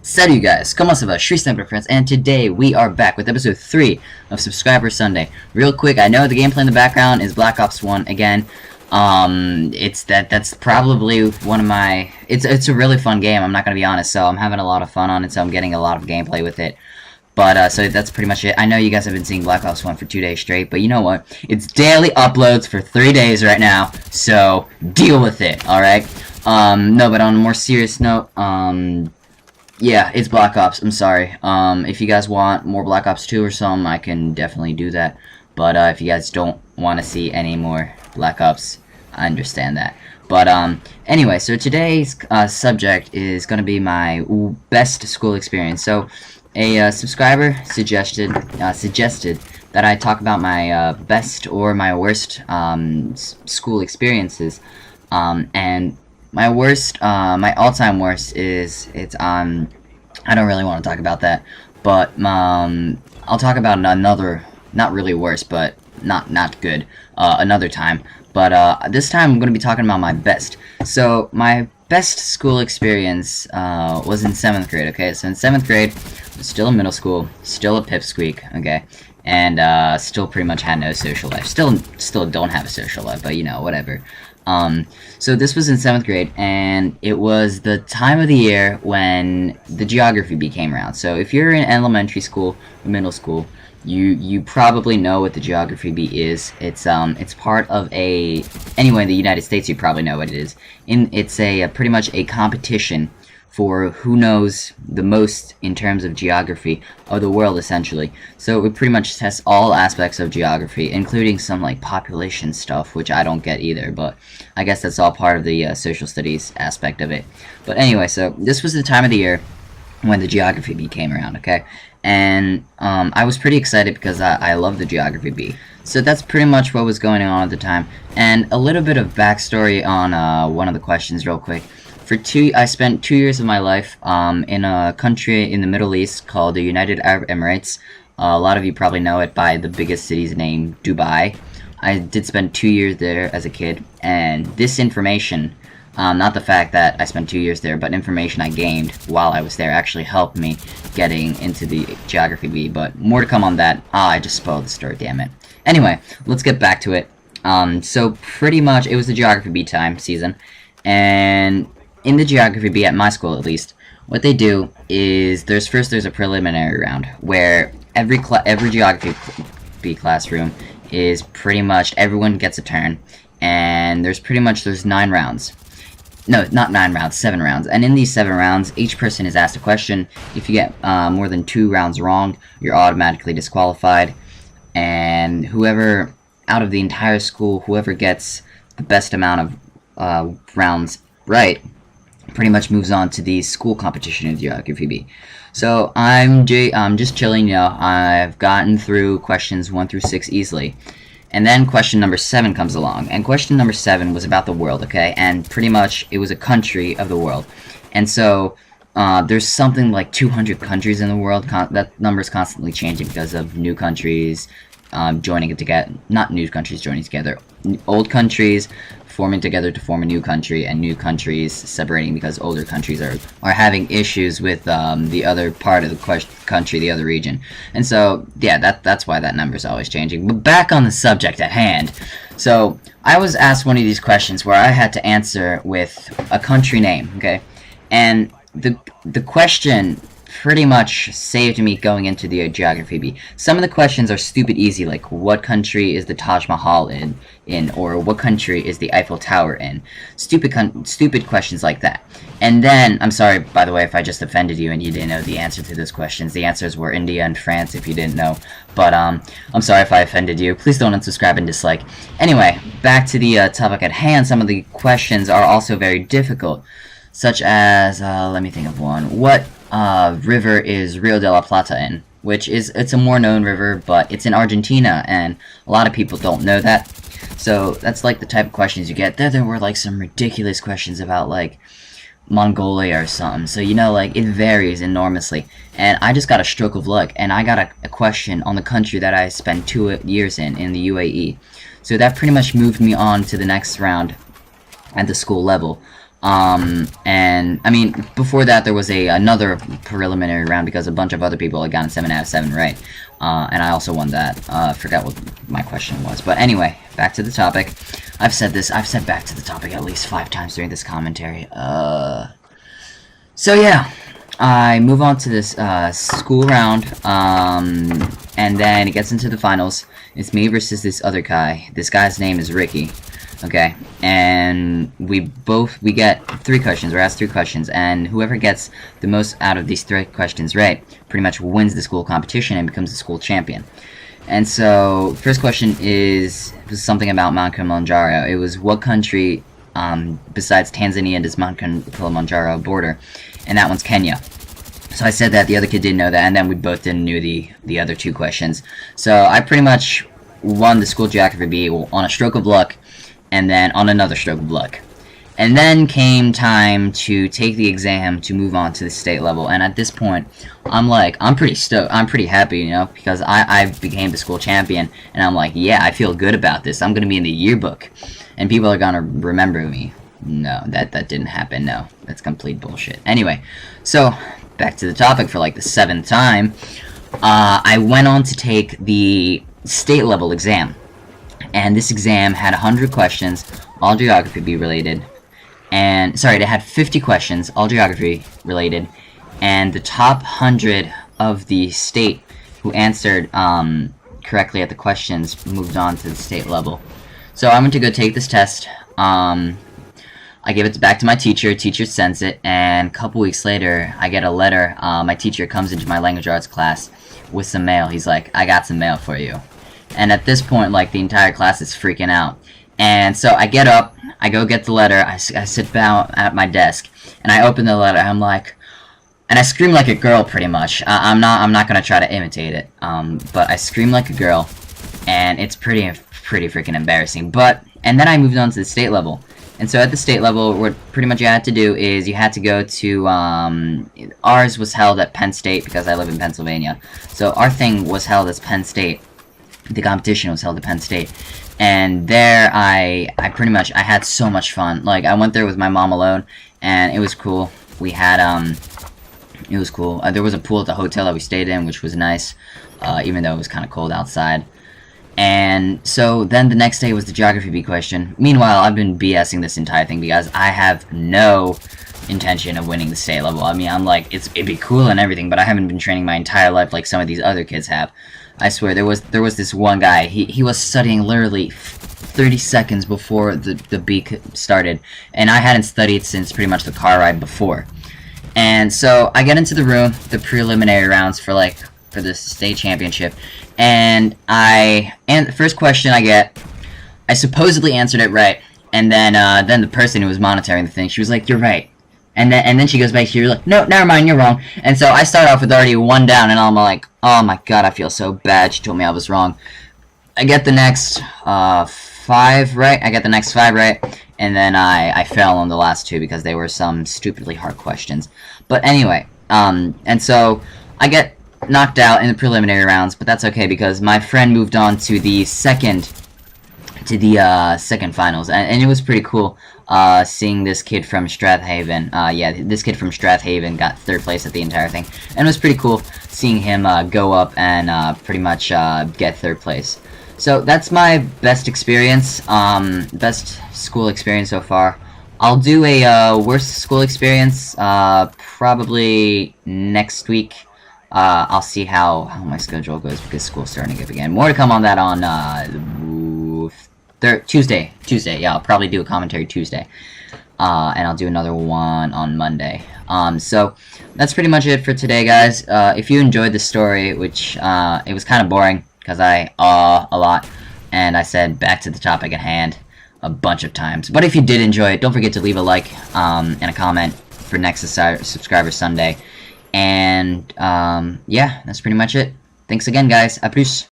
Salut guys, comment ça va? Je suis Sniper Friends, and today we are back with episode 3 of Subscriber Sunday. Real quick, I know the gameplay in the background is Black Ops 1 again. That's probably one of my... It's a really fun game, I'm not gonna be honest, so I'm having a lot of fun on it, so I'm getting a lot of gameplay with it. But, so that's pretty much it. I know you guys have been seeing Black Ops 1 for 2 days straight, but you know what? It's daily uploads for 3 days right now, so deal with it, alright? No, but on a more serious note, yeah, it's Black Ops, I'm sorry. If you guys want more Black Ops 2 or something, I can definitely do that. But, if you guys don't want to see any more Black Ops, I understand that. But, anyway, so today's, subject is gonna be my best school experience. So, a, subscriber suggested that I talk about my, best or my worst, school experiences. And my worst, my all-time worst is, I don't really want to talk about that, but, I'll talk about another, not really worse, but not good, another time. But, this time I'm going to be talking about my best. So, my best school experience, was in 7th grade, okay? So in 7th grade, I was still in middle school, still a pipsqueak, okay? And, still pretty much had no social life. Still don't have a social life, but, you know, whatever. So this was in 7th grade, and it was the time of the year when the geography bee came around. So if you're in elementary school or middle school, you probably know what the geography bee is. It's part of anyway, in the United States, you probably know what it is. It's pretty much a competition for who knows the most in terms of geography of the world, essentially. So it pretty much tests all aspects of geography, including some like population stuff, which I don't get either, but I guess that's all part of the social studies aspect of it. But anyway, so this was the time of the year when the geography bee came around, okay? And I was pretty excited because I love the geography bee. So that's pretty much what was going on at the time. And a little bit of backstory on one of the questions real quick. I spent 2 years of my life in a country in the Middle East called the United Arab Emirates. A lot of you probably know it by the biggest city's name, Dubai. I did spend 2 years there as a kid, and this information, not the fact that I spent 2 years there, but information I gained while I was there actually helped me getting into the geography bee, but more to come on that. I just spoiled the story, damn it. Anyway, let's get back to it. So pretty much, it was the geography bee season, and in the geography bee, at my school at least, what they do is there's a preliminary round where every geography bee classroom is pretty much everyone gets a turn, and there's 9 rounds. No, not 9 rounds, 7 rounds. And in these 7 rounds, each person is asked a question. If you get more than 2 rounds wrong, you're automatically disqualified. And whoever, out of the entire school, whoever gets the best amount of rounds right, pretty much moves on to the school competition in geography bee. So I'm just chilling, you know. I've gotten through questions 1 through 6 easily. And then question number 7 comes along, and question number 7 was about the world, okay? And pretty much it was a country of the world. And so there's something like 200 countries in the world. That number is constantly changing because of new countries joining it together. Not new countries joining together. Old countries forming together to form a new country, and new countries separating because older countries are having issues with the other part of the country, the other region. And so, yeah, that's why that number is always changing. But back on the subject at hand. So, I was asked one of these questions where I had to answer with a country name, okay? And the question pretty much saved me going into the geography bee. Some of the questions are stupid easy, like what country is the Taj Mahal in, or what country is the Eiffel Tower in? Stupid questions like that. And then, I'm sorry, by the way, if I just offended you and you didn't know the answer to those questions. The answers were India and France, if you didn't know. But, I'm sorry if I offended you. Please don't unsubscribe and dislike. Anyway, back to the topic at hand. Some of the questions are also very difficult, such as, let me think of one. What river is Rio de la Plata in? Which it's a more known river, but it's in Argentina, and a lot of people don't know that. So that's like the type of questions you get. There were like some ridiculous questions about like Mongolia or something. So you know, like it varies enormously. And I just got a stroke of luck, and I got a question on the country that I spent 2 years in the UAE. So that pretty much moved me on to the next round at the school level. And I mean, before that, there was another preliminary round because a bunch of other people had gotten 7 out of 7 right. And I also won that. I forgot what my question was. But anyway, back to the topic. I've said back to the topic at least 5 times during this commentary. So yeah, I move on to this school round, and then it gets into the finals. It's me versus this other guy. This guy's name is Ricky. Okay, and we get 3 questions. We're asked 3 questions, and whoever gets the most out of these 3 questions right pretty much wins the school competition and becomes the school champion. And so, first question was something about Mount Kilimanjaro. It was what country, besides Tanzania, does Mount Kilimanjaro border? And that one's Kenya. So I said that, the other kid didn't know that, and then we both didn't know the other 2 questions. So I pretty much won the school geography bee on a stroke of luck, and then on another stroke of luck. And then came time to take the exam to move on to the state level, and at this point, I'm pretty stoked, I'm pretty happy, you know, because I became the school champion, and I'm like, yeah, I feel good about this, I'm gonna be in the yearbook, and people are gonna remember me. No, that didn't happen, no, that's complete bullshit. Anyway, so, back to the topic for like the 7th time, I went on to take the state level exam. And this exam had 100 questions, all geography bee related. And, sorry, it had 50 questions, all geography related. And the top 100 of the state who answered correctly at the questions moved on to the state level. So I went to go take this test. I gave it back to my teacher. Teacher sends it, and a couple weeks later, I get a letter. My teacher comes into my language arts class with some mail. He's like, I got some mail for you. And at this point, like, the entire class is freaking out. And so I get up, I go get the letter, I sit down at my desk, and I open the letter, I'm like, and I scream like a girl, pretty much. I'm not gonna try to imitate it, but I scream like a girl, and it's pretty freaking embarrassing. And then I moved on to the state level. And so at the state level, what pretty much you had to do is you had to go to, ours was held at Penn State, because I live in Pennsylvania. So our thing was held as Penn State. The competition was held at Penn State, and there I had so much fun. Like, I went there with my mom alone, and it was cool. We had it was cool. There was a pool at the hotel that we stayed in, which was nice, even though it was kind of cold outside. And so then the next day was the geography bee question. Meanwhile, I've been BSing this entire thing because I have no intention of winning the state level. I mean, I'm like, it'd be cool and everything, but I haven't been training my entire life like some of these other kids have. I swear, there was this one guy, he was studying literally 30 seconds before the bee started, and I hadn't studied since pretty much the car ride before. And so I get into the room, the preliminary rounds for the state championship, and the first question I get, I supposedly answered it right, and then the person who was monitoring the thing, she was like, "You're right." And then she goes back to you, like, "No, never mind, you're wrong." And so I start off with already 1 down, and I'm like, oh my god, I feel so bad. She told me I was wrong. I get the next 5 right. And then I fell on the last 2 because they were some stupidly hard questions. But anyway, and so I get knocked out in the preliminary rounds, but that's okay because my friend moved on to the second finals, and it was pretty cool seeing this kid from Strathaven. This kid from Strathaven got 3rd place at the entire thing, and it was pretty cool seeing him go up and pretty much get 3rd place. So that's my best experience, best school experience so far. I'll do a worst school experience probably next week. I'll see how my schedule goes because school's starting up again. More to come on that on Tuesday. Yeah, I'll probably do a commentary Tuesday. And I'll do another one on Monday. So that's pretty much it for today, guys. If you enjoyed the story, which it was kind of boring because I a lot, and I said back to the topic at hand a bunch of times. But if you did enjoy it, don't forget to leave a like and a comment for next Subscriber Sunday. And yeah, that's pretty much it. Thanks again, guys. A plus.